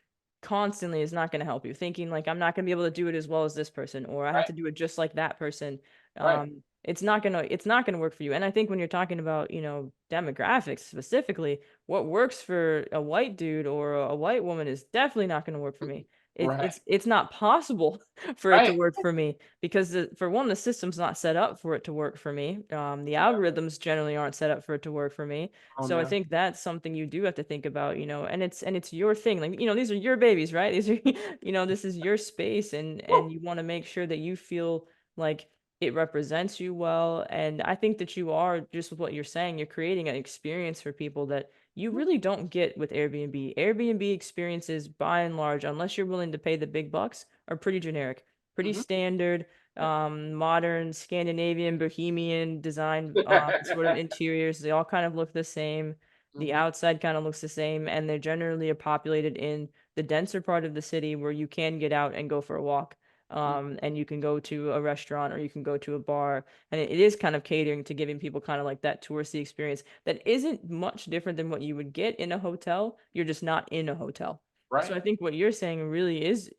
constantly is not going to help you. Thinking like I'm not going to be able to do it as well as this person, or I have Right, to do it just like that person. right. It's not gonna work for you. And I think when you're talking about, demographics specifically, what works for a white dude or a white woman is definitely not going to work for me. It, Right, it's it's not possible for it to right. work for me because for one, the system's not set up for it to work for me. The Yeah. algorithms generally aren't set up for it to work for me. Oh So I no. think that's something you do have to think about, and it's your thing. Like, these are your babies, right? These are, this is your space, and you want to make sure that you feel like it represents you well. And I think that you are, just with what you're saying, you're creating an experience for people that you really don't get with Airbnb. Airbnb experiences, by and large, unless you're willing to pay the big bucks, are pretty generic, pretty Hmm. standard, modern, Scandinavian, bohemian design, sort of interiors. They all kind of look the same. The Hmm. outside kind of looks the same, and they're generally populated in the denser part of the city where you can get out and go for a walk. And you can go to a restaurant or you can go to a bar, and it is kind of catering to giving people kind of like that touristy experience that isn't much different than what you would get in a hotel. You're just not in a hotel. So Right. I think what you're saying really is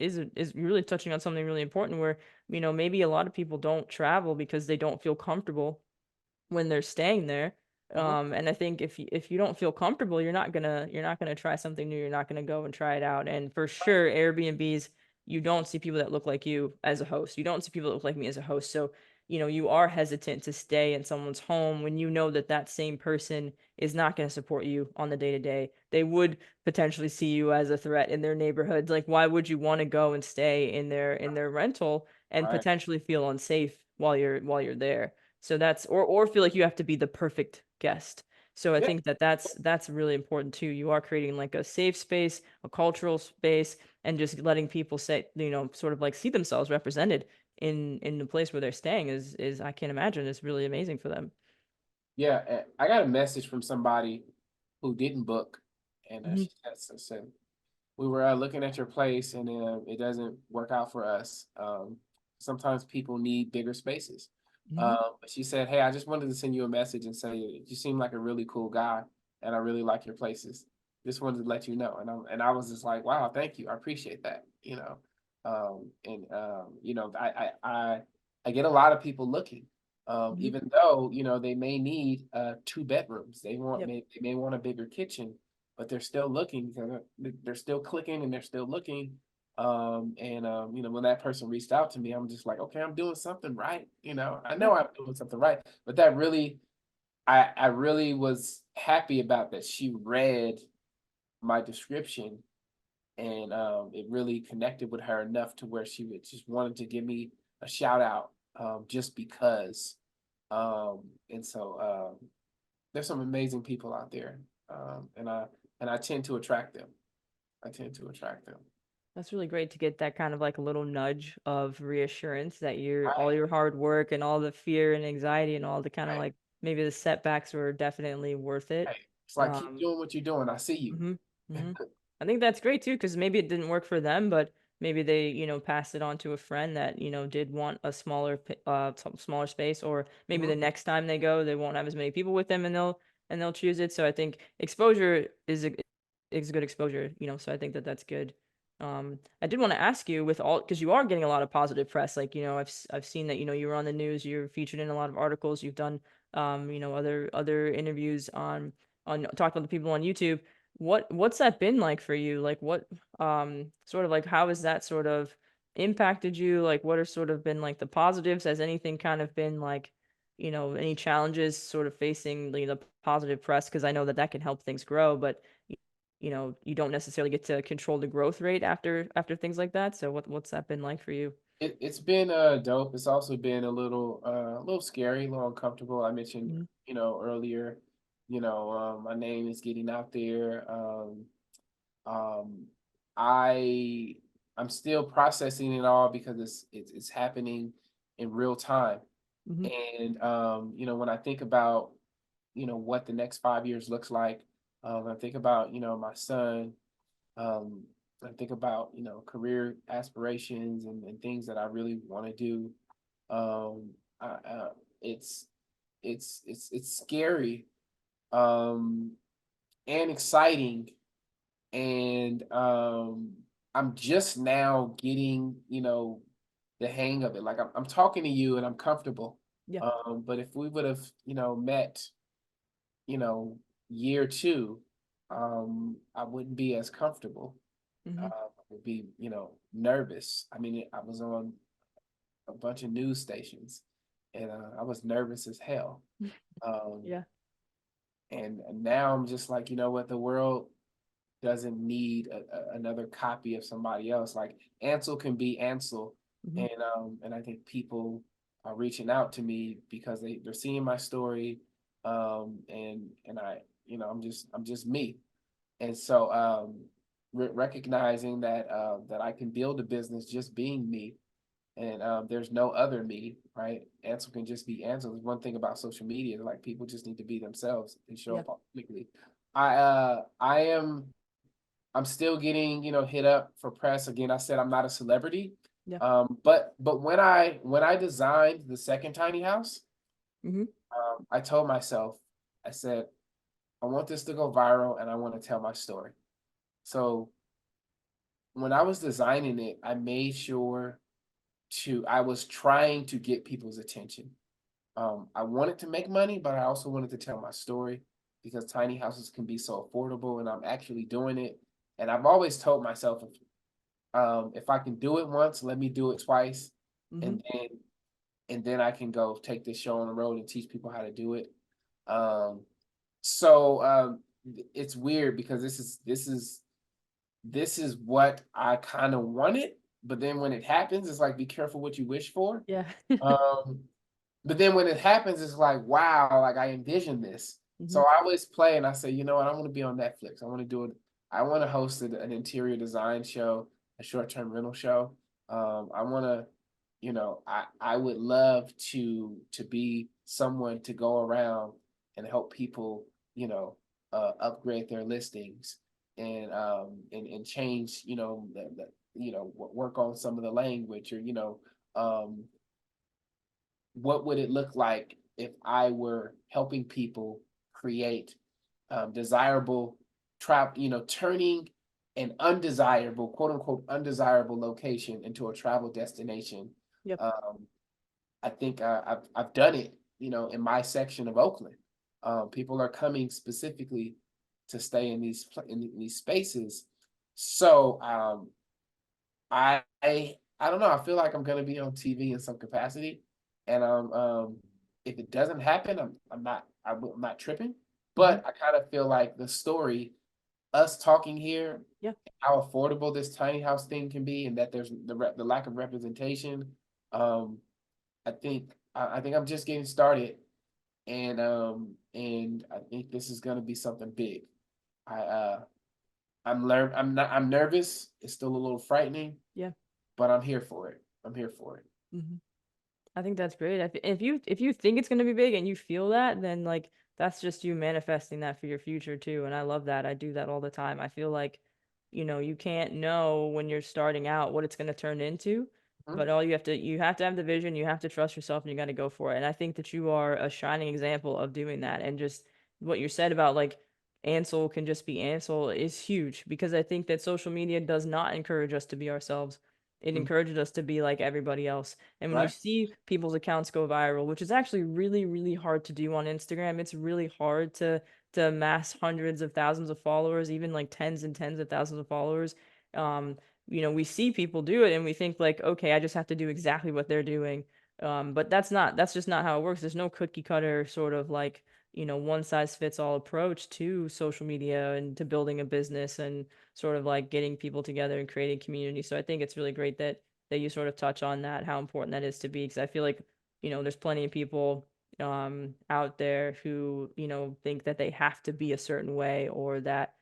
really touching on something really important where, maybe a lot of people don't travel because they don't feel comfortable when they're staying there. Hmm. And I think if you don't feel comfortable, you're not gonna try something new. You're not gonna go and try it out. And for sure, Airbnbs, you don't see people that look like you as a host. You don't see people that look like me as a host. So, you are hesitant to stay in someone's home when you know that that same person is not going to support you on the day to day. They would potentially see you as a threat in their neighborhoods. Like, why would you want to go and stay in their rental and Right. potentially feel unsafe while you're there? So that's or feel like you have to be the perfect guest. So I Yeah. think that that's really important too. You are creating like a safe space, a cultural space, and just letting people say, sort of like see themselves represented in the place where they're staying is I can't imagine it's really amazing for them. Yeah. I got a message from somebody who didn't book, and Hmm. she said, we were looking at your place, and it doesn't work out for us. Sometimes people need bigger spaces. Hmm. But she said, "Hey, I just wanted to send you a message and say you seem like a really cool guy, and I really like your places. Just wanted to let you know." And I was just like, "Wow, thank you. I appreciate that." I get a lot of people looking, Hmm. even though they may need 2 bedrooms. Yep. They may want a bigger kitchen, but they're still looking because they're still clicking and they're still looking. When that person reached out to me, I'm just like, okay, I'm doing something right. I Yeah. know I'm doing something right. But that really, I really was happy about that. She read my description, and it really connected with her enough to where she would just wanted to give me a shout out, just because. And so there's some amazing people out there, and I tend to attract them. I tend to attract them. That's really great to get that kind of like a little nudge of reassurance that all Right, your hard work and all the fear and anxiety and all the kind of right, like maybe the setbacks were definitely worth right. it. It's like keep Um, doing what you're doing. I see you. hmm hmm I think that's great too, because maybe it didn't work for them, but maybe they, passed it on to a friend that, did want a smaller space, or maybe Mhm. the next time they go, they won't have as many people with them, and they'll choose it. So I think exposure is a good exposure, so I think that that's good. I did want to ask you with all, because you are getting a lot of positive press, like, I've seen that, you were on the news, you're featured in a lot of articles, you've done, other interviews on talking to the people on YouTube. What's that been like for you? Like what sort of like how has that sort of impacted you? Like what are sort of been like the positives? Has anything kind of been like, any challenges sort of facing the positive press? Because I know that that can help things grow, but you don't necessarily get to control the growth rate after things like that. So what's that been like for you? It's been dope. It's also been a little scary, a little uncomfortable. I mentioned, Mm-hmm. earlier, my name is getting out there. Um, I I'm still processing it all because it's happening in real time. Mm-hmm. And when I think about, what the next 5 years looks like, I think about, my son, um, I think about, career aspirations and things that I really want to do. Um, it's it's scary, um, and exciting, and I'm just now getting, the hang of it. Like I'm talking to you and I'm comfortable. Yeah. But if we would have, met, you know, year two, I wouldn't be as comfortable. Hmm. I would be, nervous. I mean, I was on a bunch of news stations, and I was nervous as hell. Um, Yeah. and now I'm just like, you know what, the world doesn't need another copy of somebody else. Like Ansel can be Ansel, Hmm. and I think people are reaching out to me because they're seeing my story, and I, I'm just me, and so recognizing that I can build a business just being me, and there's no other me, right? Ansel can just be Ansel. There's one thing about social media, like people just need to be themselves and show Yeah. up authentically. I'm still getting, hit up for press. Again, I said I'm not a celebrity. Yeah. But when I designed the second tiny house, Hmm. I told myself, I said, I want this to go viral and I want to tell my story. So when I was designing it, I made sure I was trying to get people's attention. I wanted to make money, but I also wanted to tell my story because tiny houses can be so affordable, and I'm actually doing it. And I've always told myself, if I can do it once, let me do it twice, Hmm. and then I can go take this show on the road and teach people how to do it. Um, so it's weird because this is what I kind of wanted, but then when it happens, it's like be careful what you wish for. Yeah. Um, but then when it happens, it's like, wow, like I envisioned this. Hmm. So I always play and I say, you know what, I want to be on Netflix. I want to do it. I want to host an interior design show, a short-term rental show. I want to, I would love to be someone to go around and help people, upgrade their listings and change, work on some of the language or, um, what would it look like if I were helping people create desirable trap, turning an undesirable, quote unquote, undesirable location into a travel destination. Yep. Um, I think I've done it, in my section of Oakland. People are coming specifically to stay in these spaces. So I don't know. I feel like I'm gonna be on TV in some capacity, and if it doesn't happen, I'm not tripping. Hmm. But I kind of feel like the story, us talking here, Yeah. how affordable this tiny house thing can be, and that there's the lack of representation. Um, I think I'm just getting started, and I think this is gonna be something big. I I'm nervous. It's still a little frightening, Yeah. but I'm here for it. I'm here for it. Hmm. I think that's great. If you think it's gonna be big and you feel that, then like that's just you manifesting that for your future too. And I love that. I do that all the time. I feel like, you can't know when you're starting out what it's gonna turn into, Mhm. but you have to have the vision, you have to trust yourself, and you gotta go for it. And I think that you are a shining example of doing that. And just what you said about like Ansel can just be Ansel is huge because I think that social media does not encourage us to be ourselves. It Mhm. encourages us to be like everybody else. And when you Right? see people's accounts go viral, which is actually really, really hard to do on Instagram, it's really hard to amass hundreds of thousands of followers, even like tens and tens of thousands of followers. Um, we see people do it and we think like, okay, I just have to do exactly what they're doing. But that's just not how it works. There's no cookie cutter sort of like, one size fits all approach to social media and to building a business and sort of like getting people together and creating community. So I think it's really great that you sort of touch on that, how important that is to be, because I feel like, there's plenty of people out there who, think that they have to be a certain way or that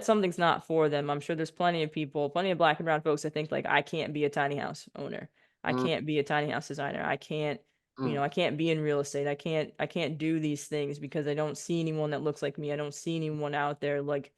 something's not for them. I'm sure there's plenty of people, plenty of black and brown folks that think like I can't be a tiny house owner. I Mm, can't be a tiny house designer. I can't, mm, I can't be in real estate. I can't do these things because I don't see anyone that looks like me. I don't see anyone out there like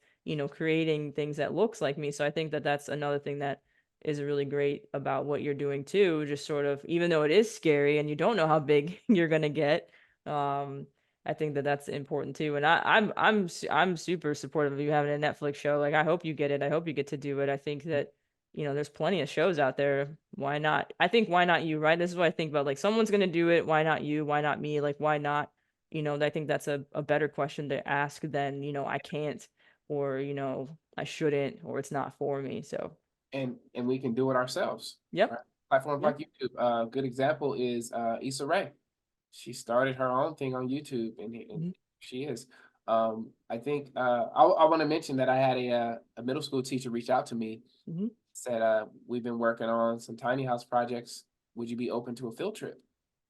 creating things that looks like me. So I think that that's another thing that is really great about what you're doing too. Just sort of, even though it is scary and you don't know how big you're gonna get, um, I think that that's important too. And I'm super supportive of you having a Netflix show. Like I hope you get it. I hope you get to do it. I think that there's plenty of shows out there. Why not? I think why not you, right? This is what I think about. Like someone's gonna do it. Why not you? Why not me? Like why not? I think that's a better question to ask than, I can't or, I shouldn't or it's not for me. So, And we can do it ourselves. yep. Right? Platforms Yeah. like YouTube. A good example is Issa Rae. She started her own thing on YouTube, and Hmm. she is. I think I want to mention that I had a middle school teacher reach out to me, Hmm. said, "We've been working on some tiny house projects. Would you be open to a field trip?"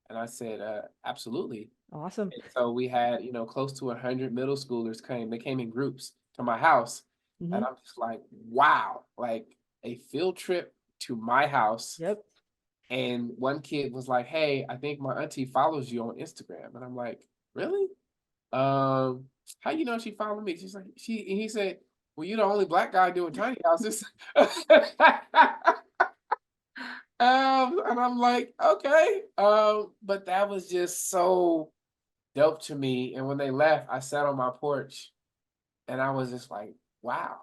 And I said, "Absolutely." Awesome. And so we had, close to 100 middle schoolers came. They came in groups to my house, and Hmm. I'm just like, wow, like a field trip to my house. Yep. And one kid was like, "Hey, I think my auntie follows you on Instagram." And I'm like, "Really? How you know she followed me?" She's like, and he said, "Well, you're the only black guy doing tiny houses." And I'm like, okay. But that was just so dope to me. And when they left, I sat on my porch and I was just like, wow,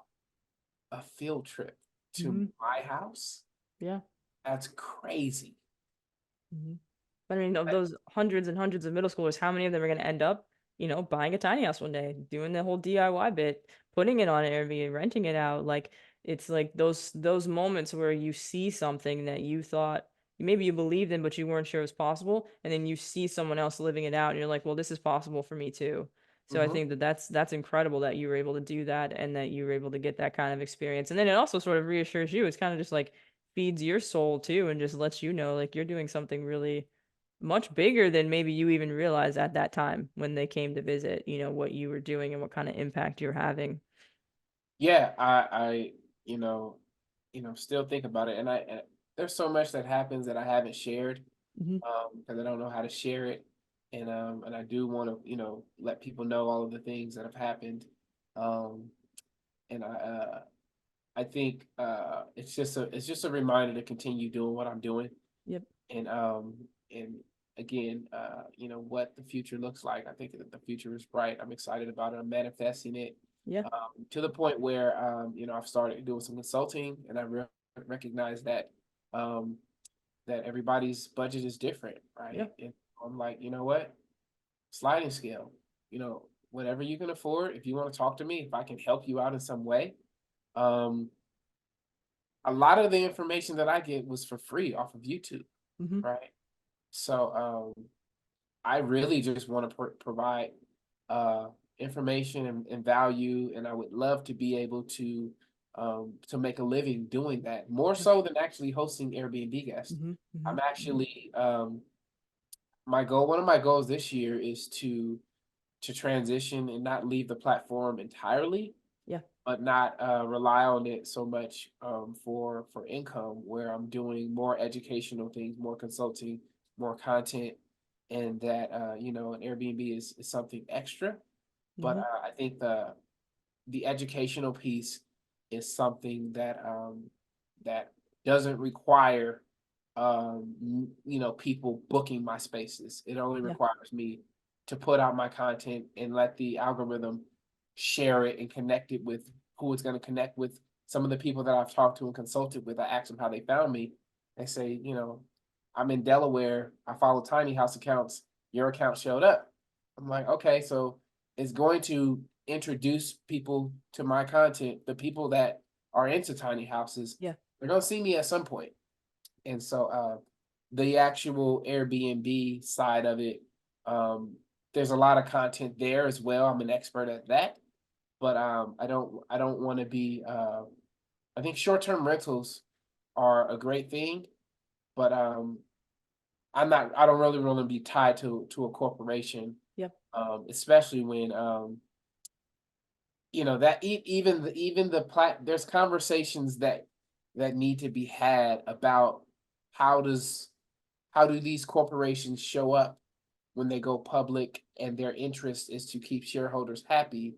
a field trip to Hmm. my house? Yeah. That's crazy. Hmm. But I mean, of those hundreds and hundreds of middle schoolers, how many of them are going to end up, buying a tiny house one day, doing the whole DIY bit, putting it on Airbnb, renting it out? Like it's like those moments where you see something that you thought maybe you believed in, but you weren't sure it was possible, and then you see someone else living it out, and you're like, well, this is possible for me too. So I Hmm. think that that's incredible that you were able to do that and that you were able to get that kind of experience. And then it also sort of reassures you. It's kind of just like feeds your soul too and just lets you know like you're doing something really much bigger than maybe you even realized at that time when they came to visit, what you were doing and what kind of impact you're having. Yeah, I, still think about it, and there's so much that happens that I haven't shared, Hmm. because I don't know how to share it, and I do want to, let people know all of the things that have happened, um, and I think it's just a reminder to continue doing what I'm doing, Yep. and again, what the future looks like. I think that the future is bright. I'm excited about it. I'm manifesting it, Yeah. to the point where, I've started doing some consulting, and I recognize that, um, that everybody's budget is different, Yeah. right? And I'm like, you know what? Sliding scale, whatever you can afford. If you want to talk to me, if I can help you out in some way, um, a lot of the information that I get was for free off of YouTube, Hmm. right? So, I really just want to provide uh, information and value, and I would love to be able to make a living doing that, more Yeah. so than actually hosting Airbnb guests. Hmm. Hmm. I'm actually one of my goals this year is to transition and not leave the platform entirely, Yeah. but not rely on it so much, for income, where I'm doing more educational things, more consulting, more content, and that, an Airbnb is something extra. But Hmm. I think the educational piece is something that doesn't require, people booking my spaces. It only Yeah. requires me to put out my content and let the algorithm share it and connect it with who it's going to connect with. Some of the people that I've talked to and consulted with, I asked them how they found me. They say, I'm in Delaware. I follow tiny house accounts. Your account showed up. I'm like, okay, so it's going to introduce people to my content. The people that are into tiny houses, Yeah. they're going to see me at some point. And so, the actual Airbnb side of it, um, there's a lot of content there as well. I'm an expert at that, but I don't want to be. I think short-term rentals are a great thing, but I don't really want to be tied to a corporation, Yep. especially when, that even there's conversations that need to be had about how does how do these corporations show up when they go public, and their interest is to keep shareholders happy,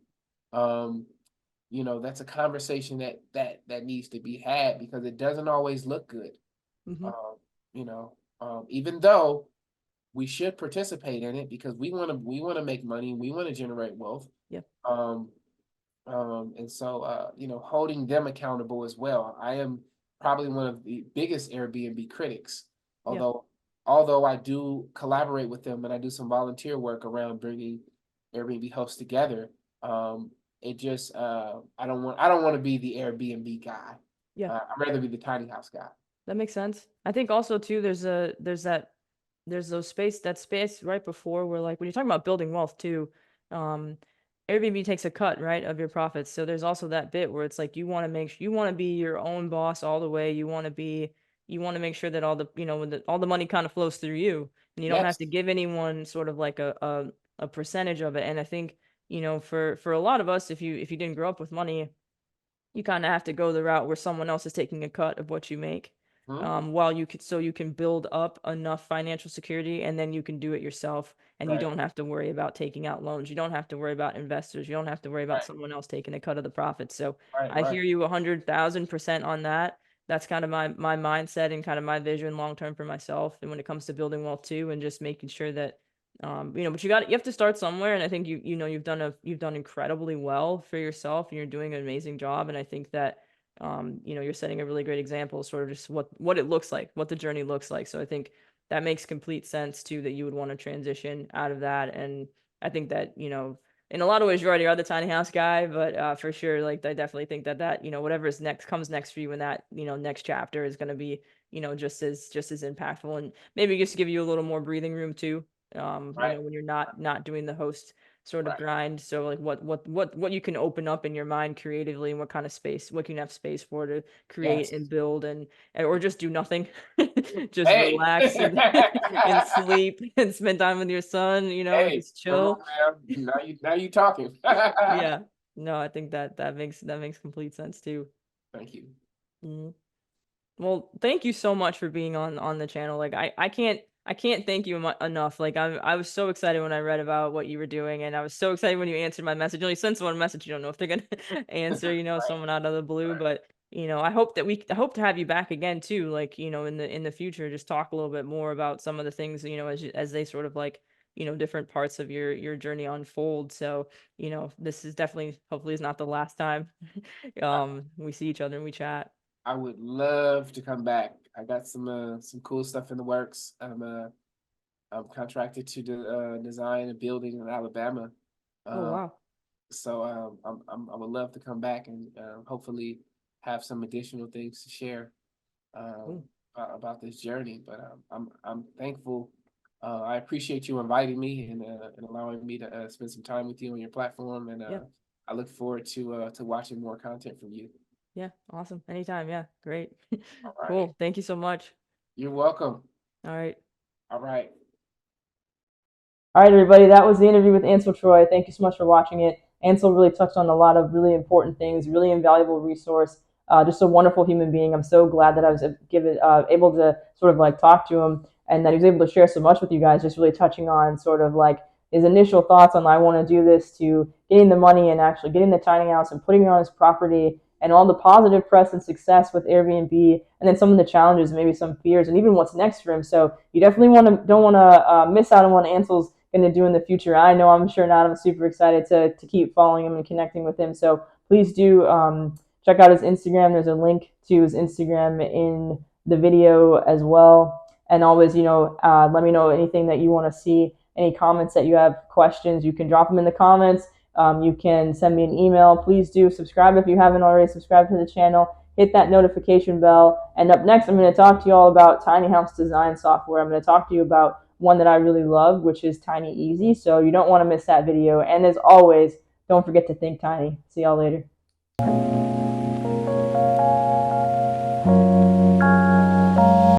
um that's a conversation that needs to be had because it doesn't always look good. Hmm. Um, even though we should participate in it because we want to make money, we want to generate wealth. Yep. Um, and so holding them accountable as well. I am probably one of the biggest Airbnb critics, Yep. although I do collaborate with them and I do some volunteer work around bringing Airbnb hosts together. It just I don't want to be the Airbnb guy. Yeah. I'd rather be the tiny house guy. That makes sense. I think also too, there's that space right before where like when you're talking about building wealth too, um, Airbnb takes a cut, right, of your profits. So there's also that bit where it's like you want to be your own boss all the way. You want to make sure that all the, all the money kind of flows through you and you don't have Yes. to give anyone sort of like a percentage of it. And I think, for a lot of us, if you didn't grow up with money, you kind of have to go the route where someone else is taking a cut of what you make, Hmm. while you can build up enough financial security and then you can do it yourself and you Right. don't have to worry about taking out loans. You don't have to worry about investors. You don't have to worry about Right. someone else taking a cut of the profits. So Right. I Right. hear you 100,000% on that. That's kind of my mindset and kind of my vision long term for myself. And when it comes to building wealth too, and just making sure that but you have to start somewhere, and I think you've done incredibly well for yourself, and you're doing an amazing job. And I think that you're setting a really great example, sort of just what it looks like, what the journey looks like. So I think that makes complete sense too, that you would want to transition out of that. And I think that in a lot of ways you're already the tiny house guy, but for sure, like I definitely think that whatever is next comes next for you in that next chapter is going to be just as impactful, and maybe just give you a little more breathing room too, Right. when you're not doing the host sort of Right. grind. So like what you can open up in your mind creatively, and what kind of space, what can you have space for to create Yes. and build, or just do nothing. Just Hey. relax and and sleep and spend time with your son, Hey, just come on chill. now. Now you talking. Yeah. No, I think that makes complete sense too. Thank you. Mhm. Well, thank you so much for being on the channel. Like I can't thank you enough. Like I was so excited when I read about what you were doing, and I was so excited when you answered my message. Only send someone a message, you don't know if they're gonna answer, Right. someone out of the blue. Right. But I hope to have you back again too. Like in the future, just talk a little bit more about some of the things, as they sort of like different parts of your journey unfold. So this is definitely, hopefully is not the last time I, we see each other and we chat. I would love to come back. I got some cool stuff in the works. I'm contracted to design a building in Alabama. Oh Uh, wow. so I would love to come back and hopefully have some additional things to share um, Cool. about this journey. But I'm thankful. I appreciate you inviting me and allowing me to spend some time with you on your platform. And Yeah. I look forward to watching more content from you. Yeah. Awesome. Anytime. Yeah. Great. All right. Cool. Thank you so much. You're welcome. All right. All right. All right, everybody. That was the interview with Ansel Troy. Thank you so much for watching it. Ansel really touched on a lot of really important things, really invaluable resource. Just a wonderful human being. I'm so glad that I was able to sort of like talk to him, and that he was able to share so much with you guys. Just really touching on sort of like his initial thoughts on I want to do this, to getting the money and actually getting the tiny house and putting it on his property, and all the positive press and success with Airbnb, and then some of the challenges, maybe some fears, and even what's next for him. So you definitely don't want to miss out on what Ansel's going to do in the future. I know I'm sure not. I'm super excited to keep following him and connecting with him. So please do check out his Instagram. There's a link to his Instagram in the video as well. And always, let me know anything that you want to see, any comments that you have, questions. You can drop them in the comments. You can send me an email. Please do subscribe if you haven't already subscribed to the channel. Hit that notification bell. And up next, I'm going to talk to you all about tiny house design software. I'm going to talk to you about one that I really love, which is Tiny Easy. So you don't want to miss that video. And as always, don't forget to think tiny. See y'all later.